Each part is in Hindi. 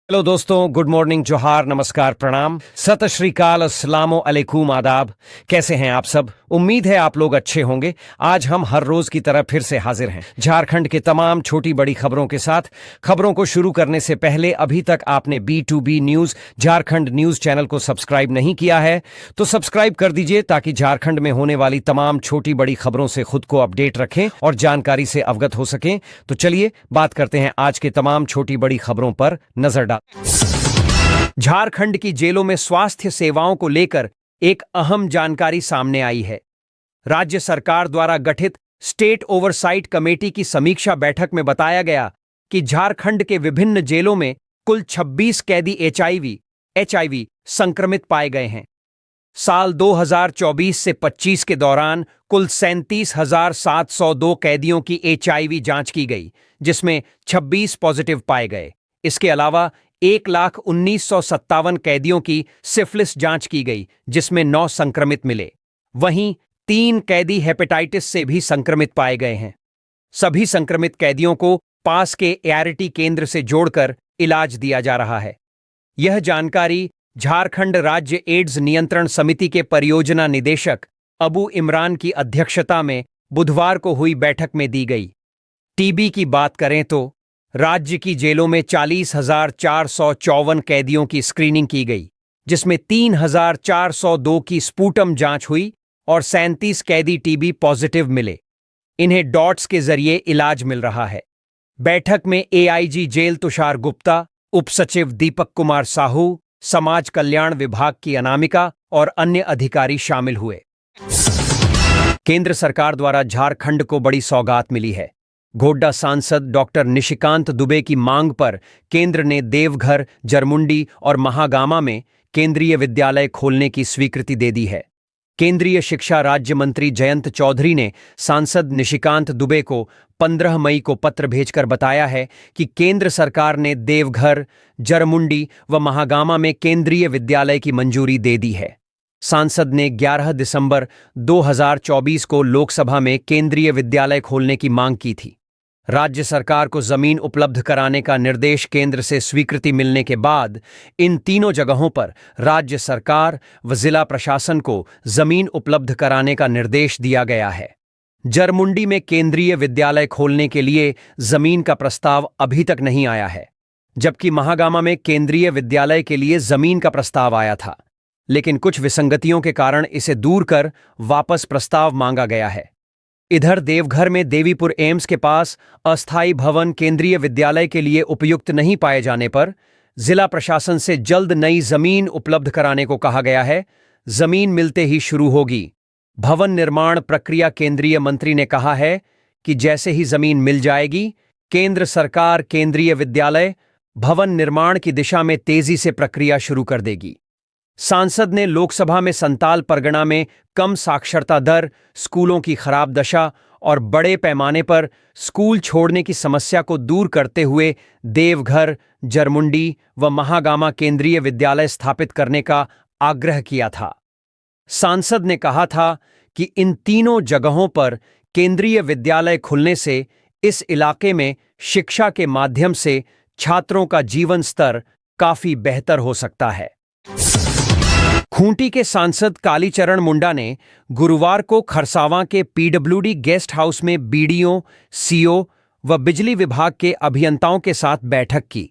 हेलो दोस्तों, गुड मॉर्निंग, जोहार, नमस्कार, प्रणाम, सत श्री अकाल, अस्सलामो अलैकुम, आदाब। कैसे हैं आप सब? उम्मीद है आप लोग अच्छे होंगे। आज हम हर रोज की तरह फिर से हाजिर हैं झारखंड के तमाम छोटी बड़ी खबरों के साथ। खबरों को शुरू करने से पहले अभी तक आपने B2B news Jharkhand news channel को सब्सक्राइब नहीं किया है तो सब्सक्राइब कर दीजिए ताकि झारखंड में होने वाली तमाम छोटी बड़ी खबरों से खुद को अपडेट रखें और जानकारी से अवगत हो सकें। तो चलिए बात करते हैं आज के तमाम छोटी बड़ी खबरों पर नजर डाल। झारखंड की जेलों में स्वास्थ्य सेवाओं को लेकर एक अहम जानकारी सामने आई है। राज्य सरकार द्वारा गठित स्टेट ओवरसाइट कमेटी की समीक्षा बैठक में बताया गया कि झारखंड के विभिन्न जेलों में कुल 26 कैदी एचआईवी संक्रमित पाए गए हैं। साल 2024 से 25 के दौरान कुल 37,702 कैदियों की एचआईवी जांच की गई, जिसमें 26 पॉजिटिव पाए गए। इसके अलावा 1,19,57 कैदियों की सिफिलिस जांच की गई, जिसमें 9 संक्रमित मिले। वहीं 3 कैदी हेपेटाइटिस से भी संक्रमित पाए गए हैं। सभी संक्रमित कैदियों को पास के एआरटी केंद्र से जोड़कर इलाज दिया जा रहा है। यह जानकारी झारखंड राज्य एड्स नियंत्रण समिति के परियोजना निदेशक अबू इमरान की अध्यक्षता में बुधवार को हुई बैठक में दी गई। टीबी की बात करें तो राज्य की जेलों में 40,454 कैदियों की स्क्रीनिंग की गई, जिसमें 3,402 की स्पूटम जांच हुई और 37 कैदी टीबी पॉजिटिव मिले। इन्हें डॉट्स के जरिए इलाज मिल रहा है। बैठक में एआईजी जेल तुषार गुप्ता, उप सचिव दीपक कुमार साहू, समाज कल्याण विभाग की अनामिका और अन्य अधिकारी शामिल हुए। केंद्र सरकार द्वारा झारखंड को बड़ी सौगात मिली है। गोड्डा सांसद डॉक्टर निशिकांत दुबे की मांग पर केंद्र ने देवघर, जरमुंडी और महागामा में केंद्रीय विद्यालय खोलने की स्वीकृति दे दी है। केंद्रीय शिक्षा राज्य मंत्री जयंत चौधरी ने सांसद निशिकांत दुबे को 15 मई को पत्र भेजकर बताया है कि केंद्र सरकार ने देवघर, जरमुंडी व महागामा में केंद्रीय विद्यालय की मंजूरी दे दी है। सांसद ने 11 दिसंबर 2024 को लोकसभा में केंद्रीय विद्यालय खोलने की मांग की थी। राज्य सरकार को जमीन उपलब्ध कराने का निर्देश केंद्र से स्वीकृति मिलने के बाद इन तीनों जगहों पर राज्य सरकार व जिला प्रशासन को जमीन उपलब्ध कराने का निर्देश दिया गया है। जरमुंडी में केंद्रीय विद्यालय खोलने के लिए जमीन का प्रस्ताव अभी तक नहीं आया है, जबकि महागामा में केंद्रीय विद्यालय के लिए जमीन का प्रस्ताव आया था, लेकिन कुछ विसंगतियों के कारण इसे दूर कर वापस प्रस्ताव मांगा गया है। इधर देवघर में देवीपुर एम्स के पास अस्थायी भवन केंद्रीय विद्यालय के लिए उपयुक्त नहीं पाए जाने पर जिला प्रशासन से जल्द नई जमीन उपलब्ध कराने को कहा गया है। जमीन मिलते ही शुरू होगी भवन निर्माण प्रक्रिया। केंद्रीय मंत्री ने कहा है कि जैसे ही जमीन मिल जाएगी, केंद्र सरकार केंद्रीय विद्यालय भवन निर्माण की दिशा में तेजी से प्रक्रिया शुरू कर देगी। सांसद ने लोकसभा में संताल परगना में कम साक्षरता दर, स्कूलों की खराब दशा और बड़े पैमाने पर स्कूल छोड़ने की समस्या को दूर करते हुए देवघर, जरमुंडी व महागामा केंद्रीय विद्यालय स्थापित करने का आग्रह किया था। सांसद ने कहा था कि इन तीनों जगहों पर केंद्रीय विद्यालय खुलने से इस इलाके में शिक्षा के माध्यम से छात्रों का जीवन स्तर काफी बेहतर हो सकता है। खूंटी के सांसद कालीचरण मुंडा ने गुरुवार को खरसावां के पीडब्ल्यूडी गेस्ट हाउस में बीडीओ, सीओ व बिजली विभाग के अभियंताओं के साथ बैठक की।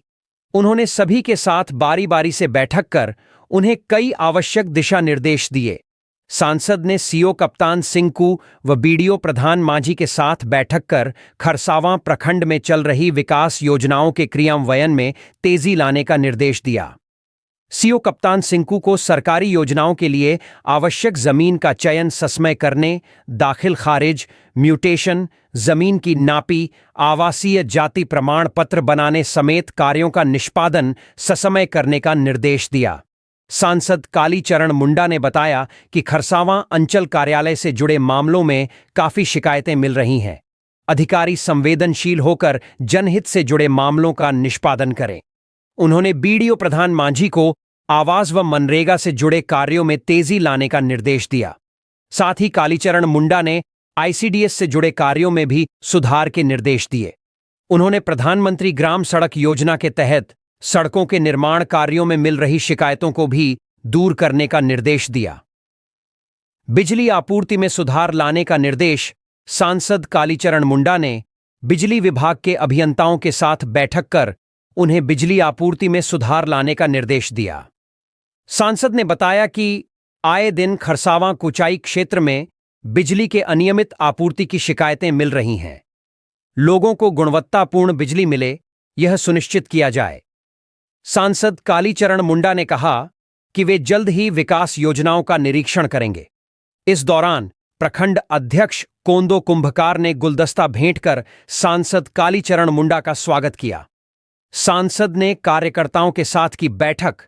उन्होंने सभी के साथ बारी बारी से बैठक कर उन्हें कई आवश्यक दिशा निर्देश दिए। सांसद ने सीओ कप्तान सिंकू व बीडीओ प्रधान मांझी के साथ बैठक कर खरसावां प्रखंड में चल रही विकास योजनाओं के क्रियान्वयन में तेजी लाने का निर्देश दिया। सीओ कप्तान सिंकू को सरकारी योजनाओं के लिए आवश्यक जमीन का चयन ससमय करने, दाखिल खारिज, म्यूटेशन, जमीन की नापी, आवासीय जाति प्रमाण पत्र बनाने समेत कार्यों का निष्पादन ससमय करने का निर्देश दिया। सांसद कालीचरण मुंडा ने बताया कि खरसावां अंचल कार्यालय से जुड़े मामलों में काफी शिकायतें मिल रही हैं। अधिकारी संवेदनशील होकर जनहित से जुड़े मामलों का निष्पादन करें। उन्होंने बीडीओ प्रधान मांझी को आवास व मनरेगा से जुड़े कार्यों में तेजी लाने का निर्देश दिया। साथ ही कालीचरण मुंडा ने आईसीडीएस से जुड़े कार्यों में भी सुधार के निर्देश दिए। उन्होंने प्रधानमंत्री ग्राम सड़क योजना के तहत सड़कों के निर्माण कार्यों में मिल रही शिकायतों को भी दूर करने का निर्देश दिया। बिजली आपूर्ति में सुधार लाने का निर्देश सांसद कालीचरण मुंडा ने बिजली विभाग के अभियंताओं के साथ बैठक कर उन्हें बिजली आपूर्ति में सुधार लाने का निर्देश दिया। सांसद ने बताया कि आए दिन खरसावां कुचाई क्षेत्र में बिजली के अनियमित आपूर्ति की शिकायतें मिल रही हैं। लोगों को गुणवत्तापूर्ण बिजली मिले, यह सुनिश्चित किया जाए। सांसद कालीचरण मुंडा ने कहा कि वे जल्द ही विकास योजनाओं का निरीक्षण करेंगे। इस दौरान प्रखंड अध्यक्ष कोंदो कुंभकार ने गुलदस्ता भेंट कर सांसद कालीचरण मुंडा का स्वागत किया। सांसद ने कार्यकर्ताओं के साथ की बैठक।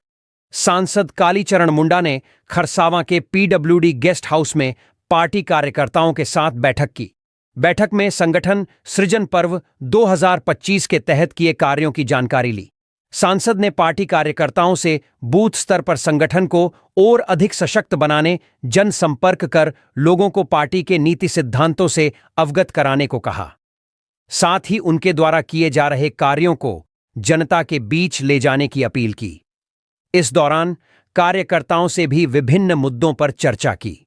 सांसद कालीचरण मुंडा ने खरसावां के पीडब्ल्यूडी गेस्ट हाउस में पार्टी कार्यकर्ताओं के साथ बैठक की। बैठक में संगठन सृजन पर्व 2025 के तहत किए कार्यों की जानकारी ली। सांसद ने पार्टी कार्यकर्ताओं से बूथ स्तर पर संगठन को और अधिक सशक्त बनाने, जनसंपर्क कर लोगों को पार्टी के नीति सिद्धांतों से अवगत कराने को कहा। साथ ही उनके द्वारा किए जा रहे कार्यों को जनता के बीच ले जाने की अपील की। इस दौरान कार्यकर्ताओं से भी विभिन्न मुद्दों पर चर्चा की।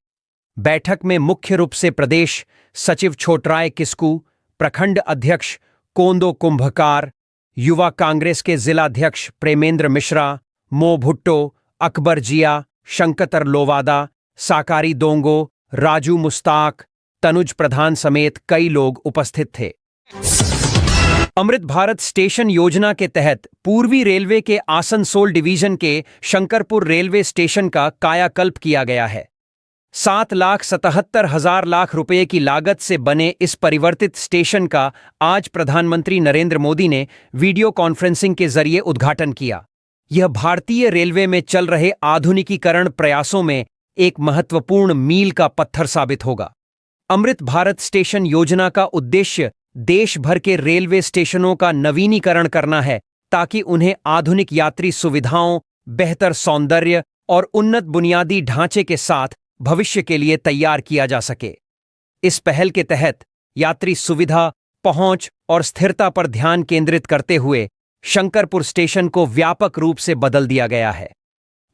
बैठक में मुख्य रूप से प्रदेश सचिव छोटराय किस्कू, प्रखंड अध्यक्ष कोंदो कुंभकार, युवा कांग्रेस के जिलाध्यक्ष प्रेमेंद्र मिश्रा, मो भुट्टो, अकबर जिया, शंकतर लोवादा, साकारी दोंगो, राजू मुस्ताक, तनुज प्रधान समेत कई लोग उपस्थित थे। अमृत भारत स्टेशन योजना के तहत पूर्वी रेलवे के आसनसोल डिवीजन के शंकरपुर रेलवे स्टेशन का कायाकल्प किया गया है। 7,77,000 लाख रुपए की लागत से बने इस परिवर्तित स्टेशन का आज प्रधानमंत्री नरेंद्र मोदी ने वीडियो कॉन्फ्रेंसिंग के जरिए उद्घाटन किया। यह भारतीय रेलवे में चल रहे आधुनिकीकरण प्रयासों में एक महत्वपूर्ण मील का पत्थर साबित होगा। अमृत भारत स्टेशन योजना का उद्देश्य देश भर के रेलवे स्टेशनों का नवीनीकरण करना है ताकि उन्हें आधुनिक यात्री सुविधाओं, बेहतर सौंदर्य और उन्नत बुनियादी ढांचे के साथ भविष्य के लिए तैयार किया जा सके। इस पहल के तहत यात्री सुविधा, पहुंच और स्थिरता पर ध्यान केंद्रित करते हुए शंकरपुर स्टेशन को व्यापक रूप से बदल दिया गया है।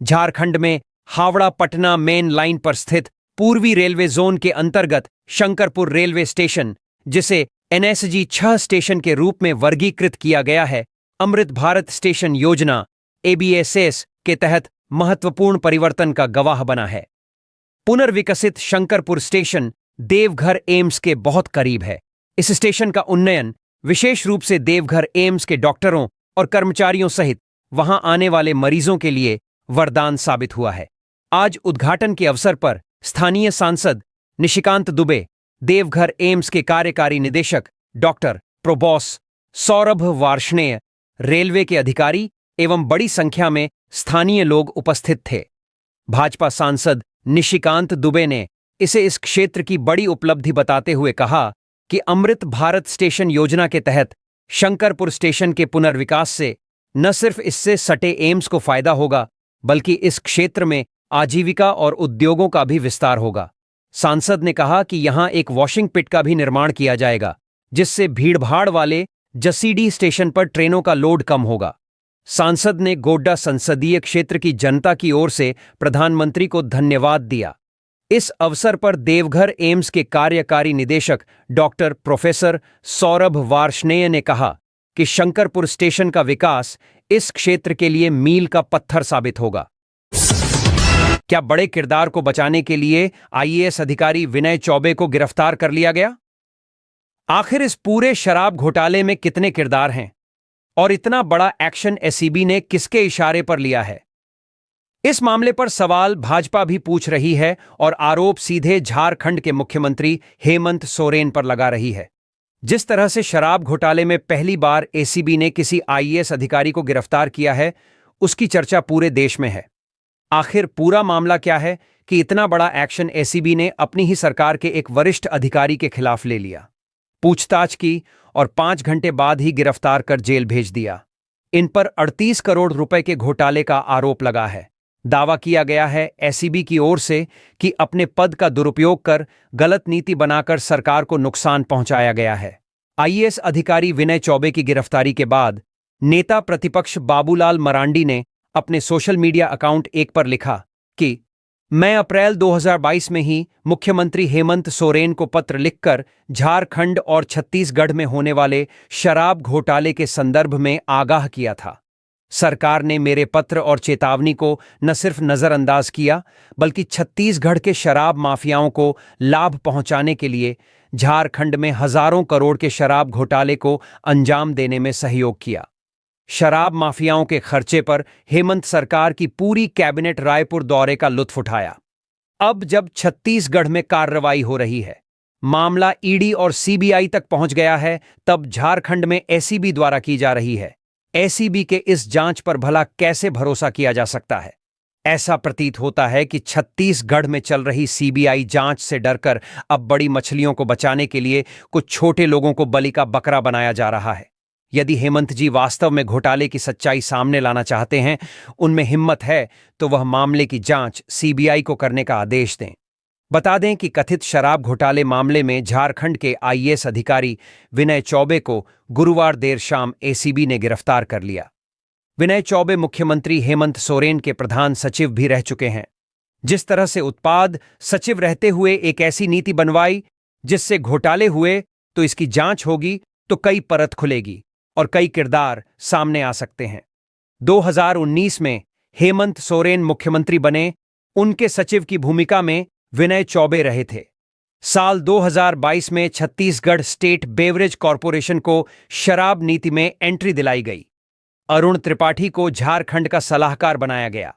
झारखंड में हावड़ा पटना मेन लाइन पर स्थित पूर्वी रेलवे जोन के अंतर्गत शंकरपुर रेलवे स्टेशन, जिसे एनएसजी 6 स्टेशन के रूप में वर्गीकृत किया गया है, अमृत भारत स्टेशन योजना एबीएसएस के तहत महत्वपूर्ण परिवर्तन का गवाह बना है। पुनर्विकसित शंकरपुर स्टेशन देवघर एम्स के बहुत करीब है। इस स्टेशन का उन्नयन विशेष रूप से देवघर एम्स के डॉक्टरों और कर्मचारियों सहित वहां आने वाले मरीजों के लिए वरदान साबित हुआ है। आज उद्घाटन के अवसर पर स्थानीय सांसद निशिकांत दुबे, देवघर एम्स के कार्यकारी निदेशक डॉक्टर प्रोबॉस सौरभ वार्ष्णेय, रेलवे के अधिकारी एवं बड़ी संख्या में स्थानीय लोग उपस्थित थे। भाजपा सांसद निशिकांत दुबे ने इसे इस क्षेत्र की बड़ी उपलब्धि बताते हुए कहा कि अमृत भारत स्टेशन योजना के तहत शंकरपुर स्टेशन के पुनर्विकास से न सिर्फ इससे सटे एम्स को फायदा होगा, बल्कि इस क्षेत्र में आजीविका और उद्योगों का भी विस्तार होगा। सांसद ने कहा कि यहां एक वॉशिंग पिट का भी निर्माण किया जाएगा, जिससे भीड़भाड़ वाले जसीडी स्टेशन पर ट्रेनों का लोड कम होगा। सांसद ने गोड्डा संसदीय क्षेत्र की जनता की ओर से प्रधानमंत्री को धन्यवाद दिया। इस अवसर पर देवघर एम्स के कार्यकारी निदेशक डॉक्टर प्रोफेसर सौरभ वार्ष्णेय ने कहा कि शंकरपुर स्टेशन का विकास इस क्षेत्र के लिए मील का पत्थर साबित होगा। क्या बड़े किरदार को बचाने के लिए आईएएस अधिकारी विनय चौबे को गिरफ्तार कर लिया गया? आखिर इस पूरे शराब घोटाले में कितने किरदार हैं और इतना बड़ा एक्शन एसीबी ने किसके इशारे पर लिया है? इस मामले पर सवाल भाजपा भी पूछ रही है और आरोप सीधे झारखंड के मुख्यमंत्री हेमंत सोरेन पर लगा रही है। जिस तरह से शराब घोटाले में पहली बार एसीबी ने किसी आईएएस अधिकारी को गिरफ्तार किया है, उसकी चर्चा पूरे देश में है। आखिर पूरा मामला क्या है कि इतना बड़ा एक्शन एसीबी ने अपनी ही सरकार के एक वरिष्ठ अधिकारी के खिलाफ ले लिया, पूछताछ की और 5 घंटे बाद ही गिरफ्तार कर जेल भेज दिया। इन पर 38 करोड़ रुपए के घोटाले का आरोप लगा है। दावा किया गया है एसीबी की ओर से कि अपने पद का दुरुपयोग कर गलत नीति बनाकर सरकार को नुकसान पहुंचाया गया है। आईएएस अधिकारी विनय चौबे की गिरफ्तारी के बाद नेता प्रतिपक्ष बाबूलाल मरांडी ने अपने सोशल मीडिया अकाउंट एक पर लिखा कि मैं अप्रैल 2022 में ही मुख्यमंत्री हेमंत सोरेन को पत्र लिखकर झारखंड और छत्तीसगढ़ में होने वाले शराब घोटाले के संदर्भ में आगाह किया था। सरकार ने मेरे पत्र और चेतावनी को न सिर्फ नजरअंदाज किया, बल्कि छत्तीसगढ़ के शराब माफियाओं को लाभ पहुंचाने के लिए झारखंड में हजारों करोड़ के शराब घोटाले को अंजाम देने में सहयोग किया। शराब माफियाओं के खर्चे पर हेमंत सरकार की पूरी कैबिनेट रायपुर दौरे का लुत्फ उठाया। अब जब छत्तीसगढ़ में कार्रवाई हो रही है, मामला ईडी और सीबीआई तक पहुंच गया है, तब झारखंड में एसीबी द्वारा की जा रही है। एसीबी के इस जांच पर भला कैसे भरोसा किया जा सकता है? ऐसा प्रतीत होता है कि छत्तीसगढ़ में चल रही सीबीआई जांच से डरकर अब बड़ी मछलियों को बचाने के लिए कुछ छोटे लोगों को बलि का बकरा बनाया जा रहा है। यदि हेमंत जी वास्तव में घोटाले की सच्चाई सामने लाना चाहते हैं, उनमें हिम्मत है, तो वह मामले की जांच सीबीआई को करने का आदेश दें। बता दें कि कथित शराब घोटाले मामले में झारखंड के आईएएस अधिकारी विनय चौबे को गुरुवार देर शाम एसीबी ने गिरफ्तार कर लिया। विनय चौबे मुख्यमंत्री हेमंत सोरेन के प्रधान सचिव भी रह चुके हैं। जिस तरह से उत्पाद सचिव रहते हुए एक ऐसी नीति बनवाई जिससे घोटाले हुए, तो इसकी जांच होगी तो कई परत खुलेगी और कई किरदार सामने आ सकते हैं। 2019 में हेमंत सोरेन मुख्यमंत्री बने, उनके सचिव की भूमिका में विनय चौबे रहे थे। साल 2022 में छत्तीसगढ़ स्टेट बेवरेज कॉरपोरेशन को शराब नीति में एंट्री दिलाई गई। अरुण त्रिपाठी को झारखंड का सलाहकार बनाया गया।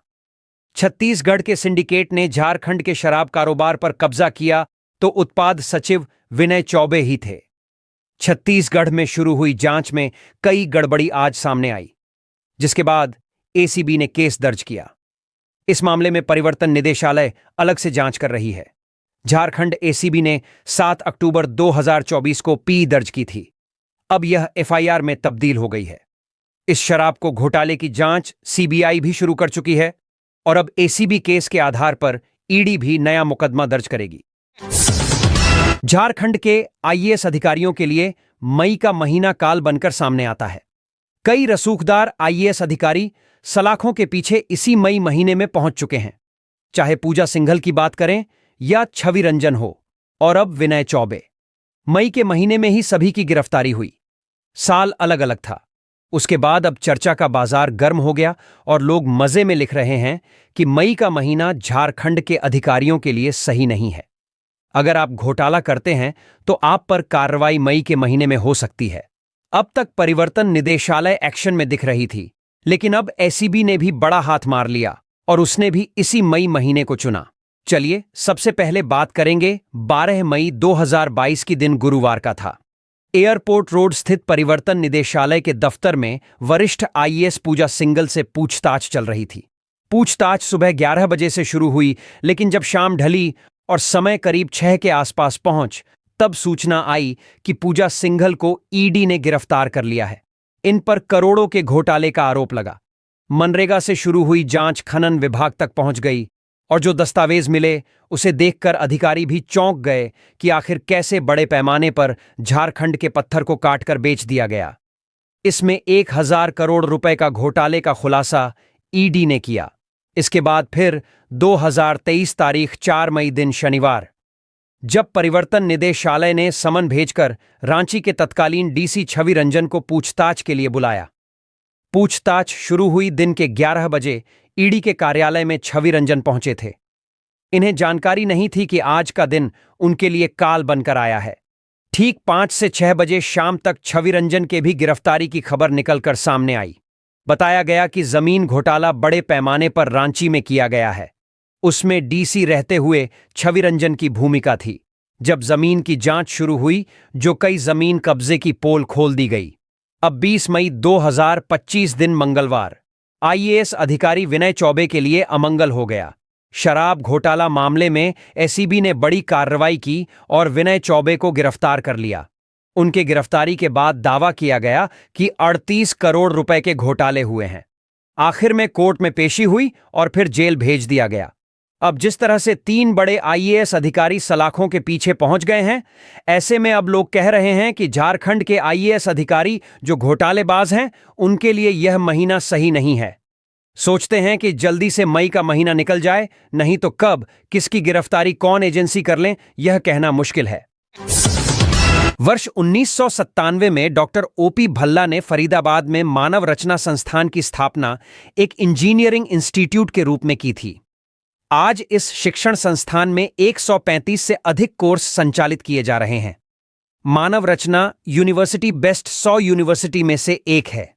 छत्तीसगढ़ के सिंडिकेट ने झारखंड के शराब कारोबार पर कब्जा किया तो उत्पाद सचिव विनय चौबे ही थे। छत्तीसगढ़ में शुरू हुई जांच में कई गड़बड़ी आज सामने आई, जिसके बाद एसीबी ने केस दर्ज किया। इस मामले में परिवर्तन निदेशालय अलग से जांच कर रही है। झारखंड एसीबी ने 7 अक्टूबर 2024 को पी दर्ज की थी। अब यह एफआईआर में तब्दील हो गई है। इस शराब को घोटाले की जांच सीबीआई भी शुरू कर चुकी है और अब एसीबी केस के आधार पर ईडी भी नया मुकदमा दर्ज करेगी। झारखंड के आईएएस अधिकारियों के लिए मई का महीना काल बनकर सामने आता है। कई रसूखदार आईएएस अधिकारी सलाखों के पीछे इसी मई महीने में पहुंच चुके हैं, चाहे पूजा सिंघल की बात करें या छवि रंजन हो और अब विनय चौबे। मई के महीने में ही सभी की गिरफ्तारी हुई। साल अलग अलग था। उसके बाद अब चर्चा का बाजार गर्म हो गया और लोग मजे में लिख रहे हैं कि मई का महीना झारखंड के अधिकारियों के लिए सही नहीं है। अगर आप घोटाला करते हैं तो आप पर कार्रवाई मई के महीने में हो सकती है। अब तक परिवर्तन निदेशालय एक्शन में दिख रही थी, लेकिन अब एसीबी ने भी बड़ा हाथ मार लिया और उसने भी इसी मई महीने को चुना। चलिए सबसे पहले बात करेंगे 12 मई 2022 की दिन गुरुवार का था। एयरपोर्ट रोड स्थित परिवर्तन निदेशालय के दफ्तर में वरिष्ठ आईएएस पूजा सिंघल से पूछताछ चल रही थी। पूछताछ सुबह 11 बजे से शुरू हुई, लेकिन जब शाम ढली और समय करीब 6 के आसपास पहुंच, तब सूचना आई कि पूजा सिंघल को ईडी ने गिरफ्तार कर लिया है। इन पर करोड़ों के घोटाले का आरोप लगा। मनरेगा से शुरू हुई जांच खनन विभाग तक पहुंच गई और जो दस्तावेज मिले उसे देखकर अधिकारी भी चौंक गए कि आखिर कैसे बड़े पैमाने पर झारखंड के पत्थर को काटकर बेच दिया गया। इसमें 1000 करोड़ रुपए का घोटाले का खुलासा ईडी ने किया। इसके बाद फिर 2023 तारीख 4 मई दिन शनिवार, जब परिवर्तन निदेशालय ने समन भेजकर रांची के तत्कालीन डीसी छवि रंजन को पूछताछ के लिए बुलाया। पूछताछ शुरू हुई दिन के 11 बजे ईडी के कार्यालय में छवि रंजन पहुंचे थे। इन्हें जानकारी नहीं थी कि आज का दिन उनके लिए काल बनकर आया है। ठीक 5 से 6 बजे शाम तक छवि रंजन के भी गिरफ्तारी की खबर निकलकर सामने आई। बताया गया कि जमीन घोटाला बड़े पैमाने पर रांची में किया गया है। उसमें डीसी रहते हुए छवि रंजन की भूमिका थी। जब जमीन की जांच शुरू हुई, जो कई जमीन कब्जे की पोल खोल दी गई। अब 20 मई 2025 दिन मंगलवार, आईएएस अधिकारी विनय चौबे के लिए अमंगल हो गया। शराब घोटाला मामले में एसीबी ने बड़ी कार्रवाई की और विनय चौबे को गिरफ्तार कर लिया। उनके गिरफ्तारी के बाद दावा किया गया कि 38 करोड़ रुपए के घोटाले हुए हैं। आखिर में कोर्ट में पेशी हुई और फिर जेल भेज दिया गया। अब जिस तरह से 3 बड़े आईएएस अधिकारी सलाखों के पीछे पहुंच गए हैं, ऐसे में अब लोग कह रहे हैं कि झारखंड के आईएएस अधिकारी जो घोटालेबाज हैं, उनके लिए यह महीना सही नहीं है। सोचते हैं कि जल्दी से मई का महीना निकल जाए, नहीं तो कब किसकी गिरफ्तारी कौन एजेंसी कर लें, यह कहना मुश्किल है। वर्ष 1997 में डॉक्टर ओपी भल्ला ने फरीदाबाद में मानव रचना संस्थान की स्थापना एक इंजीनियरिंग इंस्टीट्यूट के रूप में की थी। आज इस शिक्षण संस्थान में 135 से अधिक कोर्स संचालित किए जा रहे हैं। मानव रचना यूनिवर्सिटी बेस्ट 100 यूनिवर्सिटी में से एक है।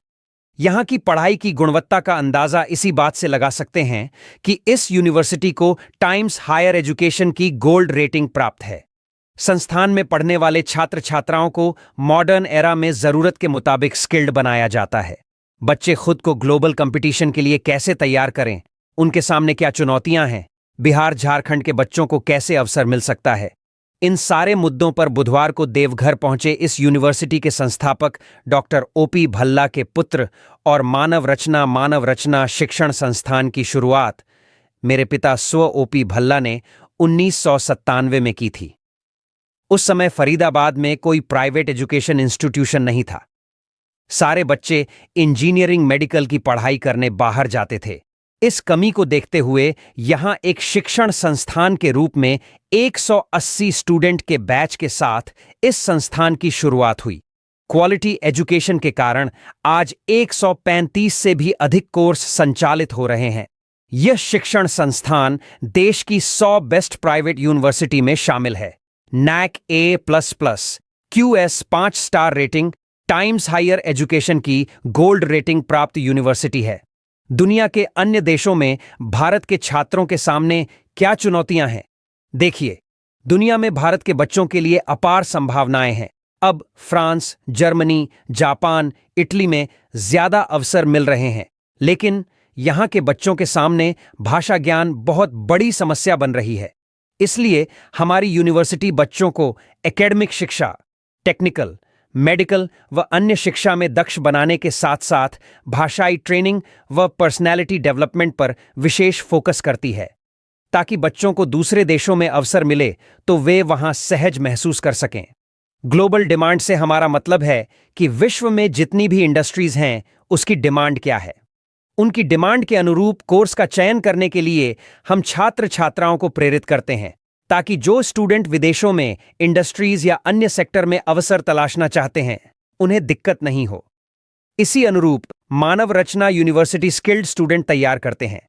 यहां की पढ़ाई की गुणवत्ता का अंदाजा इसी बात से लगा सकते हैं कि इस यूनिवर्सिटी को टाइम्स हायर एजुकेशन की गोल्ड रेटिंग प्राप्त है। संस्थान में पढ़ने वाले छात्र छात्राओं को मॉडर्न एरा में जरूरत के मुताबिक स्किल्ड बनाया जाता है। बच्चे खुद को ग्लोबल कंपटीशन के लिए कैसे तैयार करें, उनके सामने क्या चुनौतियां हैं, बिहार झारखंड के बच्चों को कैसे अवसर मिल सकता है, इन सारे मुद्दों पर बुधवार को देवघर पहुंचे इस यूनिवर्सिटी के संस्थापक डॉक्टर ओपी भल्ला के पुत्र और मानव रचना शिक्षण संस्थान की शुरुआत मेरे पिता स्व ओपी भल्ला ने 1997 में की थी। उस समय फरीदाबाद में कोई प्राइवेट एजुकेशन इंस्टीट्यूशन नहीं था। सारे बच्चे इंजीनियरिंग मेडिकल की पढ़ाई करने बाहर जाते थे। इस कमी को देखते हुए यहां एक शिक्षण संस्थान के रूप में 180 स्टूडेंट के बैच के साथ इस संस्थान की शुरुआत हुई। क्वालिटी एजुकेशन के कारण आज 135 से भी अधिक कोर्स संचालित हो रहे हैं। यह शिक्षण संस्थान देश की 100 बेस्ट प्राइवेट यूनिवर्सिटी में शामिल है। NAC A++, QS 5 star rating, times higher education की गोल्ड रेटिंग प्राप्त यूनिवर्सिटी है। दुनिया के अन्य देशों में भारत के छात्रों के सामने क्या चुनौतियां हैं? देखिए, दुनिया में भारत के बच्चों के लिए अपार संभावनाएं हैं। अब फ्रांस, जर्मनी, जापान, इटली में ज्यादा अवसर मिल रहे हैं, लेकिन यहां के बच्चों के सामने भाषा ज्ञान बहुत बड़ी समस्या बन रही है। इसलिए हमारी यूनिवर्सिटी बच्चों को एकेडमिक शिक्षा, टेक्निकल, मेडिकल व अन्य शिक्षा में दक्ष बनाने के साथ साथ भाषाई ट्रेनिंग व पर्सनैलिटी डेवलपमेंट पर विशेष फोकस करती है, ताकि बच्चों को दूसरे देशों में अवसर मिले तो वे वहां सहज महसूस कर सकें। ग्लोबल डिमांड से हमारा मतलब है कि विश्व में जितनी भी इंडस्ट्रीज हैं, उसकी डिमांड क्या है। उनकी डिमांड के अनुरूप कोर्स का चयन करने के लिए हम छात्र छात्राओं को प्रेरित करते हैं, ताकि जो स्टूडेंट विदेशों में इंडस्ट्रीज या अन्य सेक्टर में अवसर तलाशना चाहते हैं, उन्हें दिक्कत नहीं हो। इसी अनुरूप मानव रचना यूनिवर्सिटी स्किल्ड स्टूडेंट तैयार करते हैं।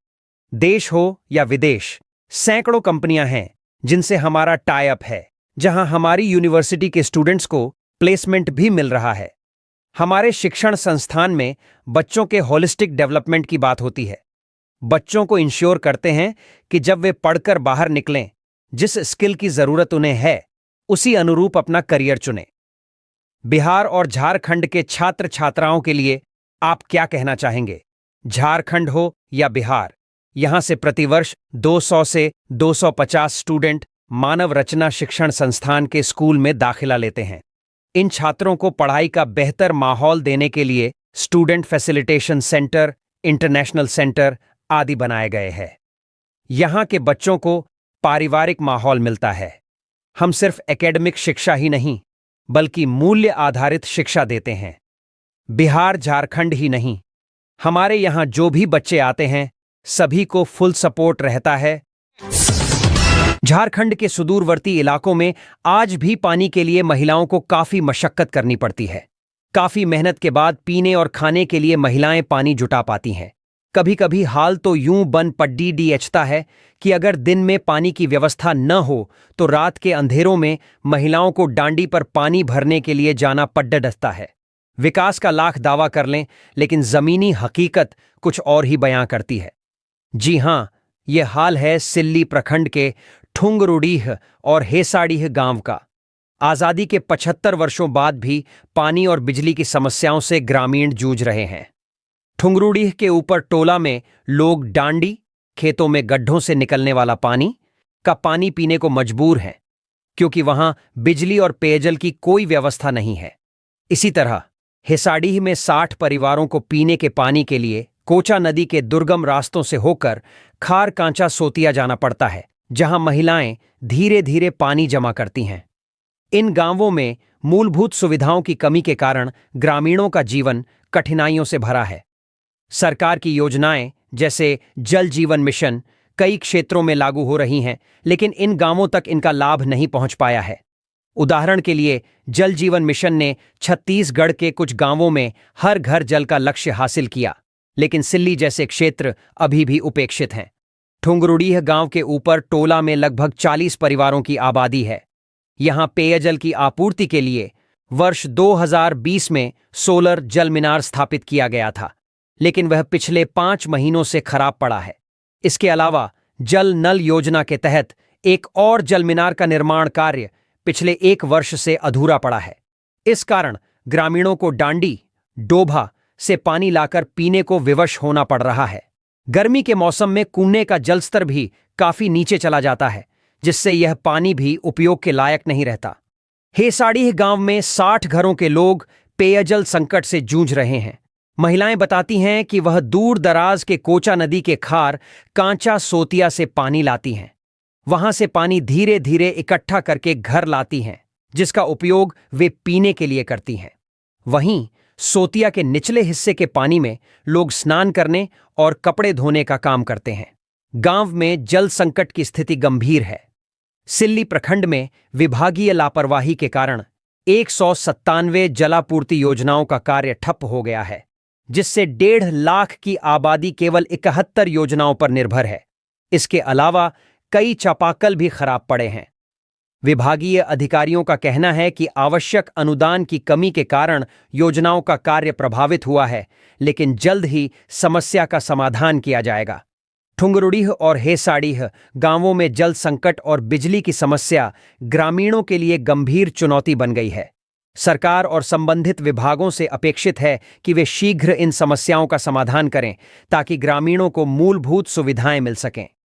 देश हो या विदेश, सैकड़ों कंपनियां हैं जिनसे हमारा टाई अप है, जहां हमारी यूनिवर्सिटी के स्टूडेंट्स को प्लेसमेंट भी मिल रहा है। हमारे शिक्षण संस्थान में बच्चों के होलिस्टिक डेवलपमेंट की बात होती है। बच्चों को इंश्योर करते हैं कि जब वे पढ़कर बाहर निकलें, जिस स्किल की जरूरत उन्हें है, उसी अनुरूप अपना करियर चुनें। बिहार और झारखंड के छात्र छात्राओं के लिए आप क्या कहना चाहेंगे? झारखंड हो या बिहार, यहां से प्रतिवर्ष 200 से 250 स्टूडेंट मानव रचना शिक्षण संस्थान के स्कूल में दाखिला लेते हैं। इन छात्रों को पढ़ाई का बेहतर माहौल देने के लिए student facilitation centre, international centre आदि बनाए गए हैं। यहां के बच्चों को पारिवारिक माहौल मिलता है। हम सिर्फ एकेडमिक शिक्षा ही नहीं, बल्कि मूल्य आधारित शिक्षा देते हैं। बिहार झारखंड ही नहीं, हमारे यहां जो भी बच्चे आते हैं, सभी को फुल सपोर्ट रहता है। झारखंड के सुदूरवर्ती इलाकों में आज भी पानी के लिए महिलाओं को काफी मशक्कत करनी पड़ती है। काफी मेहनत के बाद पीने और खाने के लिए महिलाएं पानी जुटा पाती हैं। कभी कभी हाल तो यूं बन पड्डी डीएचता है कि अगर दिन में पानी की व्यवस्था न हो तो रात के अंधेरों में महिलाओं को डांडी पर पानी भरने के लिए जाना पड्ड डसता है। विकास का लाख दावा कर लें, लेकिन जमीनी हकीकत कुछ और ही बयां करती है। जी हां, यह हाल है सिल्ली प्रखंड के ठुंगरुडीह और हेसाडीह गांव का। आजादी के 75 वर्षों बाद भी पानी और बिजली की समस्याओं से ग्रामीण जूझ रहे हैं। ठुंगरुडीह के ऊपर टोला में लोग डांडी, खेतों में गड्ढों से निकलने वाला पानी का पानी पीने को मजबूर हैं, क्योंकि वहां बिजली और पेयजल की कोई व्यवस्था नहीं है। इसी तरह हेसाडीह में 60 परिवारों को पीने के पानी के लिए कोचा नदी के दुर्गम रास्तों से होकर खार कांचा सोतिया जाना पड़ता है, जहां महिलाएं धीरे धीरे पानी जमा करती हैं। इन गांवों में मूलभूत सुविधाओं की कमी के कारण ग्रामीणों का जीवन कठिनाइयों से भरा है। सरकार की योजनाएं जैसे जल जीवन मिशन कई क्षेत्रों में लागू हो रही हैं, लेकिन इन गांवों तक इनका लाभ नहीं पहुंच पाया है। उदाहरण के लिए जल जीवन मिशन ने छत्तीसगढ़ के कुछ गांवों में हर घर जल का लक्ष्य हासिल किया, लेकिन सिल्ली जैसे क्षेत्र अभी भी उपेक्षित हैं। ठुंगरुडीह गांव के ऊपर टोला में लगभग 40 परिवारों की आबादी है। यहां पेयजल की आपूर्ति के लिए वर्ष 2020 में सोलर जल मीनार स्थापित किया गया था, लेकिन वह पिछले 5 महीनों से खराब पड़ा है। इसके अलावा जल नल योजना के तहत एक और जल मीनार का निर्माण कार्य पिछले 1 वर्ष से अधूरा पड़ा है। इस कारण ग्रामीणों को डांडी, डोभा से पानी लाकर पीने को विवश होना पड़ रहा है। गर्मी के मौसम में कुएं का जलस्तर भी काफी नीचे चला जाता है, जिससे यह पानी भी उपयोग के लायक नहीं रहता। हेसाडीह गांव में 60 घरों के लोग पेयजल संकट से जूझ रहे हैं। महिलाएं बताती हैं कि वह दूर दराज के कोचा नदी के खार कांचा सोतिया से पानी लाती हैं। वहां से पानी धीरे धीरे इकट्ठा करके घर लाती हैं, जिसका उपयोग वे पीने के लिए करती हैं। वहीं सोतिया के निचले हिस्से के पानी में लोग स्नान करने और कपड़े धोने का काम करते हैं। गांव में जल संकट की स्थिति गंभीर है। सिल्ली प्रखंड में विभागीय लापरवाही के कारण 197 जलापूर्ति योजनाओं का कार्य ठप हो गया है, जिससे 1.5 लाख की आबादी केवल 71 योजनाओं पर निर्भर है। इसके अलावा कई चापाकल भी खराब पड़े हैं। विभागीय अधिकारियों का कहना है कि आवश्यक अनुदान की कमी के कारण योजनाओं का कार्य प्रभावित हुआ है, लेकिन जल्द ही समस्या का समाधान किया जाएगा। ठुंगरुडीह और हेसाडीह गांवों में जल संकट और बिजली की समस्या ग्रामीणों के लिए गंभीर चुनौती बन गई है। सरकार और संबंधित विभागों से अपेक्षित है कि वे शीघ्र इन समस्याओं का समाधान करें, ताकि ग्रामीणों को मूलभूत सुविधाएं मिल सकें।